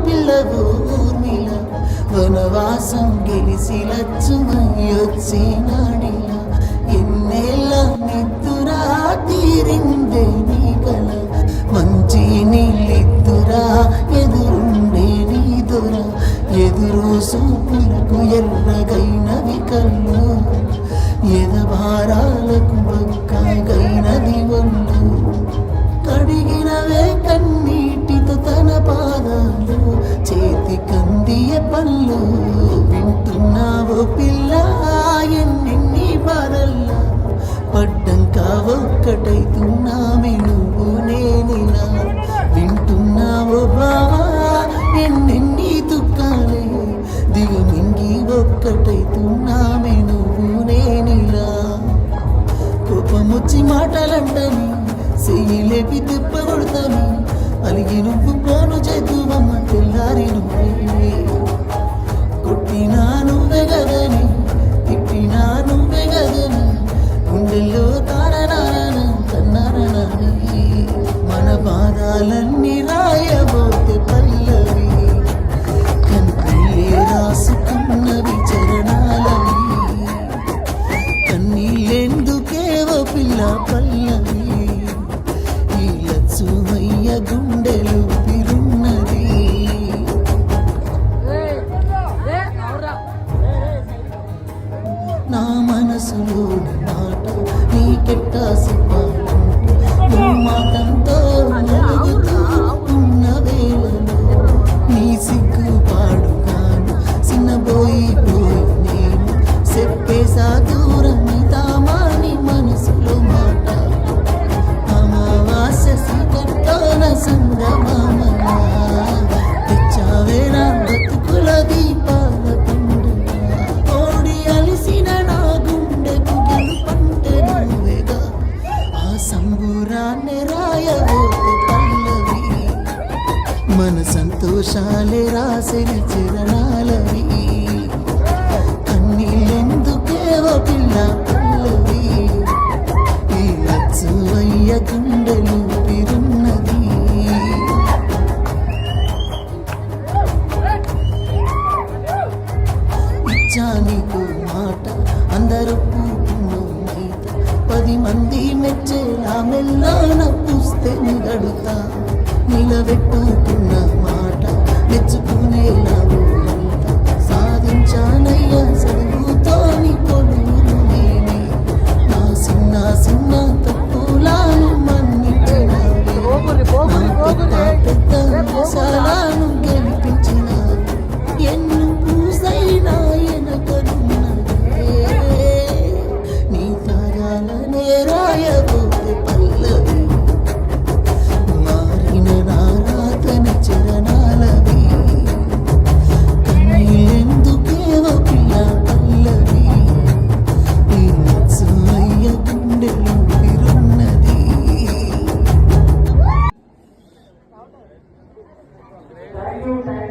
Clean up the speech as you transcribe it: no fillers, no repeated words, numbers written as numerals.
పిల్లవు ఊర్మిళ వనవాసం గెలిసి లచ్చుమయ్యొచ్చినాడిలా ఎన్నేళ్ళ నిద్దురా తీరిందే నీ కల మంచి నీళ్ళిద్దురా ఎదురుండే నీ దొర ఎదురు సూపులకు ఎర్రగైనవి కళ్ళు ఎదభారాలకు బొక్కగైనది ఒళ్ళు కడిగినవే కన్నీటితో తన పాదాలు చేతి కందియ పళ్ళు వింటున్నావో పిల్ల ఎన్నెన్ని బాధల్లా పడ్డంక ఒక్కటైతున్నామే నువ్వు నేనిలా వింటున్నావో బావా ఎన్నెన్ని దుఃఖాలే దిగుమింగి ఒక్కటైతున్నామే నువ్వు నేనిలా కోపమొచ్చి మాటలంటని చెయ్యి లేపి తిప్పగొడతాను అలిగి నువ్వు పోను చేతువమ్మ తెల్లారి నువ్వే కొట్టినా నువ్వే గదని తిట్టినా నువ్వే గదని గుండెల్లో తారనారన తన్నారనని మన బాధాలన్నీ రాయబోతే పల్లవి కన్నీళ్ళే రాసుకున్నవి చరణాలవి కన్నీళ్ళెందుకేవో పిల్ల పల్లవి సుమయ్య గుండెలు పిరున్నది నా మనసులోని మాట నీకెట్టా చెప్పాలంటే మాటంతో నలుగుతూ ఉన్న వేళలో నీ సిగ్గు పాడుగాను చిన్నబోయి నేను చెప్పేసా దూరం తామాని మనసులో మాట తెచ్చావేరా బతుకుల దీపాల పండుగ ఓడి అలిసిన నా గుండెకు గెలుపంటే నువ్వేగా ఆ సంబురాన్ని రాయబోతే పల్లవి మన సంతోషాలే రాసిన చరణాలవి కన్నీళ్ళెందుకేవో పిల్ల పల్లవి ఈ లచ్చువయ్య గుండెలు పిరున్నది ఇచ్చా నీకు మాట అందరూ పూర్ణమైత 10 మంది మెచ్చేలా మెల్లాన పుస్తే నిగడుతా నిలబెట్టుకున్న మాట మెచ్చుకునేలా సాధించానయ్యా చదువుతో నీ కొలువులు నేనే నా చిన్న చిన్న తప్పులను మన్నించినవి పెద్ద మోసాలను గెలిపించినవి ఎన్ను పూసైనా ఎనకనున్నదే నీ తారాలనే రాయబోతే పల్లవి మారిన నారాతని చరణాలవి కన్నీళ్ళెందుకేవో పిల్ల పల్లవి ఈ నచ్చయ్య గుండెలు పిరున్నది Thank you.